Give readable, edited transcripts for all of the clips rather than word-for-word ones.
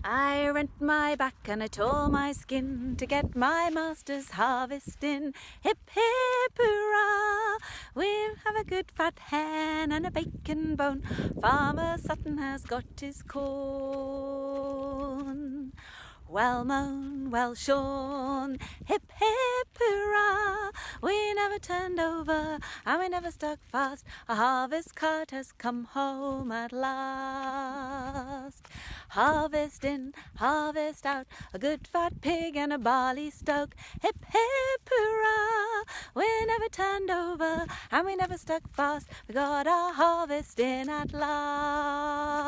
I rent my back and I tore my skin to get my master's harvest in. Hip hip hurrah, we'll have a good fat hen and a bacon bone. Farmer Sutton has got his corn. Well mown, well shorn, hip hip hurrah, we never turned over and we never stuck fast. A harvest cart has come home at last. Harvest in, harvest out, a good fat pig and a barley stoke. Hip hip hurrah, we never turned over and we never stuck fast. We got our harvest in at last.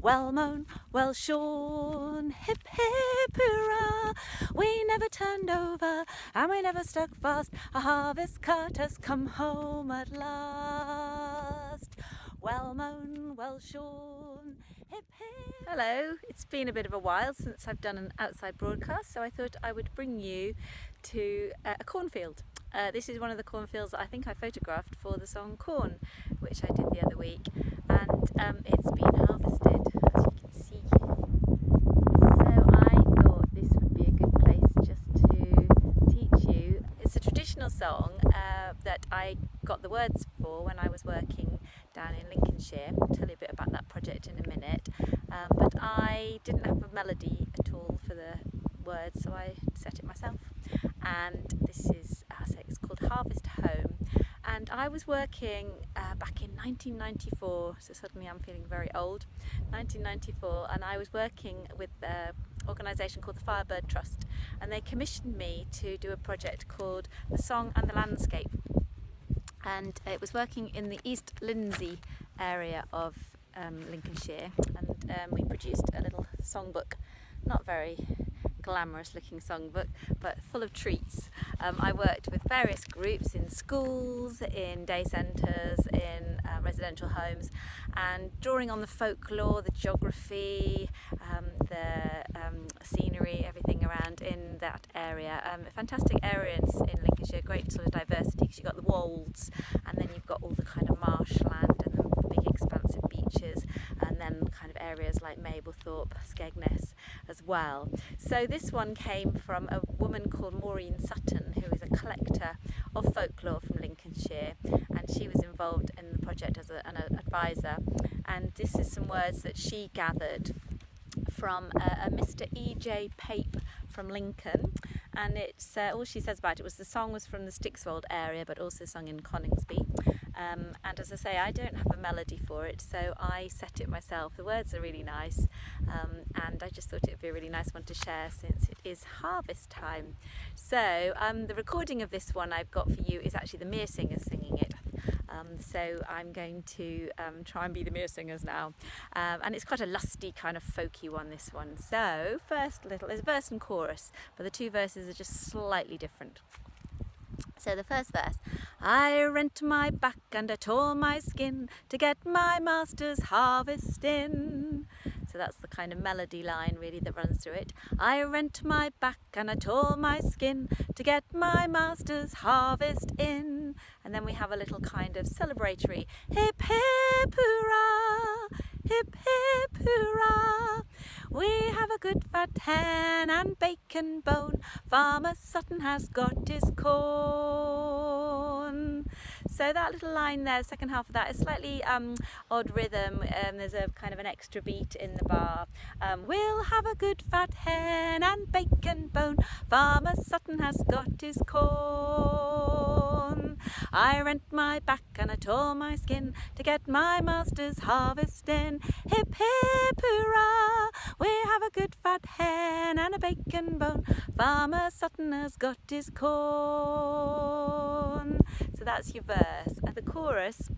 Well mown, well shorn, hip hip hurrah, we never turned over and we never stuck fast. A harvest cart has come home at last. Well mown, well shorn, hip hip. Hello, it's been a bit of a while since I've done an outside broadcast, so I thought I would bring you to a cornfield. This is one of the cornfields that I think I photographed for the song Corn, which I did the other week, and it's been harvested, as you can see. So I thought this would be a good place just to teach you. It's a traditional song that I got the words for when I was working down in Lincolnshire. I'll tell you a bit about that project in a minute, but I didn't have a melody at all for the words, so I set it myself. And this is, it's called Harvest Home, and I was working back in 1994, so suddenly I'm feeling very old, 1994, and I was working with an organisation called the Firebird Trust, and they commissioned me to do a project called The Song and the Landscape, and it was working in the East Lindsey area of Lincolnshire, and we produced a little songbook, not very glamorous looking songbook, but full of treats. I worked with various groups in schools, in day centres, in residential homes, and drawing on the folklore, the geography, the scenery, everything around in that area. A fantastic area in Lincolnshire, great sort of diversity, because you've got the wolds, and then you've got all the kind of marshland and the big expansive beaches, and then kind of areas like Mablethorpe, Skegness as well. So this one came from a woman called Maureen Sutton, who is a collector of folklore from Lincolnshire, and she was involved in the project as an advisor. And this is some words that she gathered from a Mr. E.J. Pape from Lincoln, and it's all she says about it was the song was from the Stixwold area, but also sung in Coningsby. And as I say, I don't have a melody for it, so I set it myself. The words are really nice, and I just thought it would be a really nice one to share since it is harvest time. So the recording of this one I've got for you is actually the Mere Singers singing it. So I'm going to try and be the Mere Singers now, and it's quite a lusty kind of folky one, this one. So there's a verse and chorus, but the two verses are just slightly different. So the first verse: I rent my back and I tore my skin to get my master's harvest in. So that's the kind of melody line really that runs through it. I rent my back and I tore my skin to get my master's harvest in. And then we have a little kind of celebratory hip hip hurrah, hip hip hurrah. We have a good fat hen and bacon bone. Farmer Sutton has got his corn. So that little line there, the second half of that, is slightly odd rhythm. There's a kind of an extra beat in the bar. We'll have a good fat hen and bacon bone. Farmer Sutton has got his corn. I rent my back and I tore my skin to get my master's harvest in. Hip hip hurrah, we have a good fat hen and a bacon bone. Farmer Sutton has got his corn. So that's your verse, and the chorus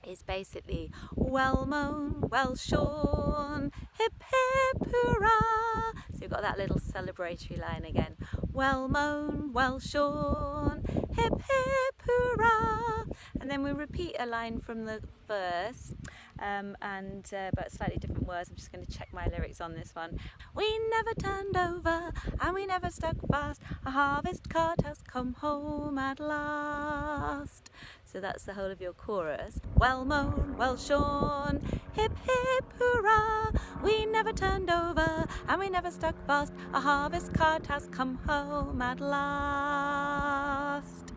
is basically well mown, well shorn, hip hip hurrah. So you've got that little celebratory line again. Well mown, well shorn, hip hip hurrah. And then we repeat a line from the verse, but slightly different words. I'm just going to check my lyrics on this one. We never turned over and we never stuck fast. A harvest cart has come home at last. So that's the whole of your chorus. Well mown, well shorn, hip hip hurrah, we never turned over and we never stuck fast. A harvest cart has come home at last.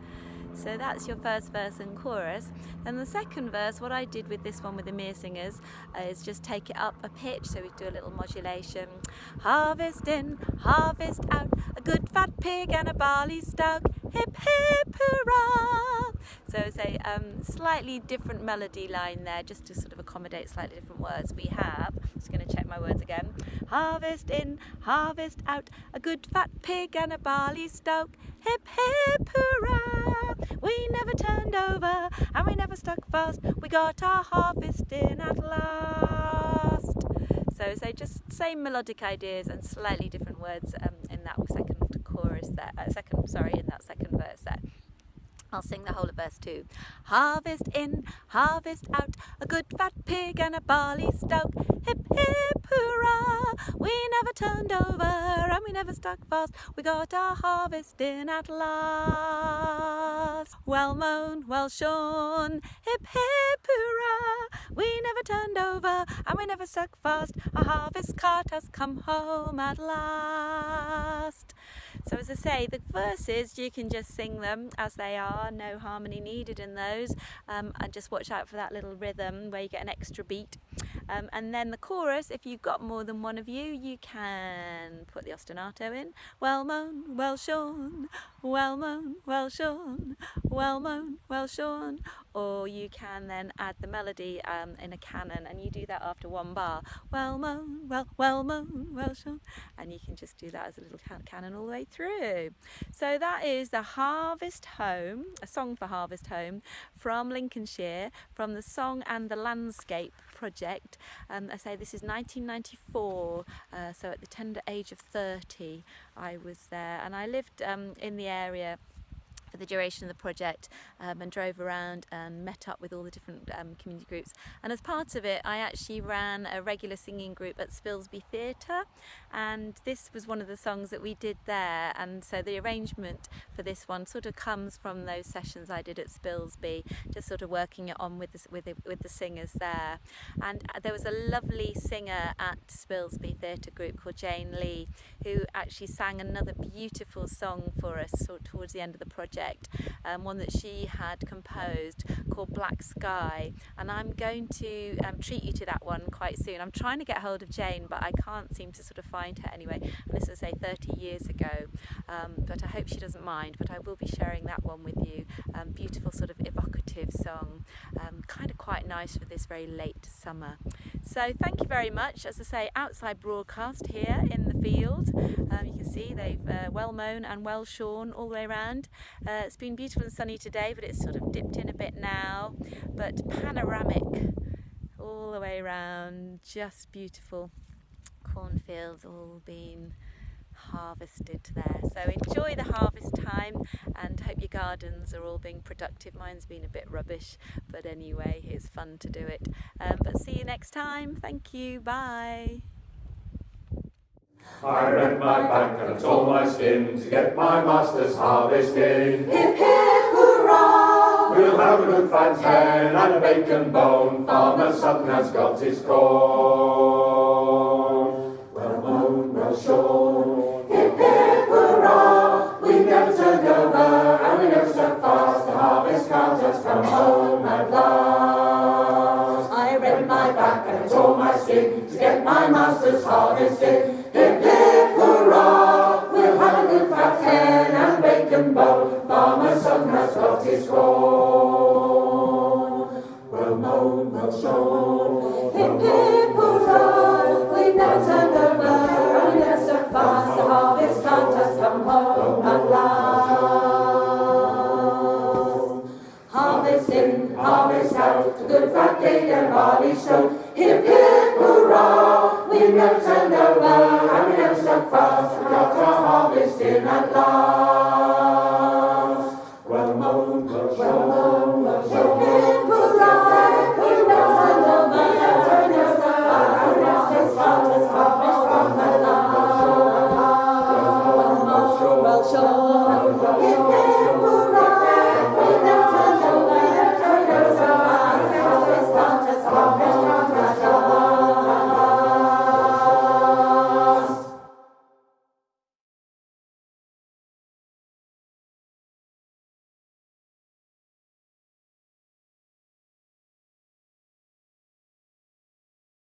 So that's your first verse and chorus. Then the second verse, what I did with this one with the Mere Singers is just take it up a pitch, so we do a little modulation. Harvest in, harvest out, a good fat pig and a barley stout, hip hip hurrah. So say slightly different melody line there, just to sort of accommodate slightly different words. We have, just going to check my words again. Harvest in, harvest out, a good fat pig and a barley stout, hip hip hurrah. We never turned over and we never stuck fast. We got our harvest in at last. So just same melodic ideas and slightly different words in that second chorus there. In that second verse there. I'll sing the whole of verse 2. Harvest in, harvest out, a good fat pig and a barley stout, hip hip hurrah. We never turned over and we never stuck fast. We got our harvest in at last. Well mown, well shorn, hip hip hurrah. We never turned over and we never stuck fast. Our harvest cart has come home at last. So as I say, the verses, you can just sing them as they are, no harmony needed in those, and just watch out for that little rhythm where you get an extra beat. And then the chorus, if you've got more than one of you, you can put the ostinato in. Well mown, well shorn, well mown, well shorn, well mown, well shorn. Or you can then add the melody in a canon, and you do that after one bar. Well mown, well mown, well shorn. And you can just do that as a little canon all the way through. So that is the Harvest Home, a song for Harvest Home from Lincolnshire, from the Song and the Landscape project. I say this is 1994, so at the tender age of 30 I was there, and I lived in the area for the duration of the project, and drove around and met up with all the different community groups. And as part of it, I actually ran a regular singing group at Spilsby Theatre, and this was one of the songs that we did there. And so the arrangement for this one sort of comes from those sessions I did at Spilsby, just sort of working it on with the singers there. And there was a lovely singer at Spilsby Theatre group called Jane Lee, who actually sang another beautiful song for us sort of towards the end of the project. One that she had composed called Black Sky, and I'm going to treat you to that one quite soon. I'm trying to get hold of Jane, but I can't seem to sort of find her anyway, and this was 30 years ago, but I hope she doesn't mind, but I will be sharing that one with you. Beautiful sort of evocative song, kind of quite nice for this very late summer. So thank you very much. As I say, outside broadcast here in the field. You can see they've well mown and well shorn all the way around. It's been beautiful and sunny today, but it's sort of dipped in a bit now, but panoramic all the way around, just beautiful cornfields all being harvested there. So enjoy the harvest time and hope your gardens are all being productive. Mine's been a bit rubbish, but anyway, it's fun to do it. But see you next time. Thank you. Bye. I rent my back and tore my skin to get my master's harvest in. Hip hip hurrah! We'll have a good fat hen and a bacon bone. Farmer Sutton has got his corn. Well mown, well shorn. Hip hip hurrah! We never turned over and we never stuck fast. The harvest cart has come home at last. I rent my back and tore my skin to get my master's harvest in. Hip hip hurrah! We'll have a good fat hen and bacon bone. Farmer Sutton has got his corn. Well mown, well shorn. Hip hip hurrah! We never turned over and we never stuck fast. The harvest cart has come home at last. Harvest in, harvest out, a good fat pig and barley stout. Hip hip hurrah! We never turned over and we never stuck fast. We got our harvest in at last. Well mown, well Well shorn. mown, well shorn. Hip hip hurrah! We never turned over and we never stuck fast. We got our harvest from at last. Well mown, well shorn. Hip hip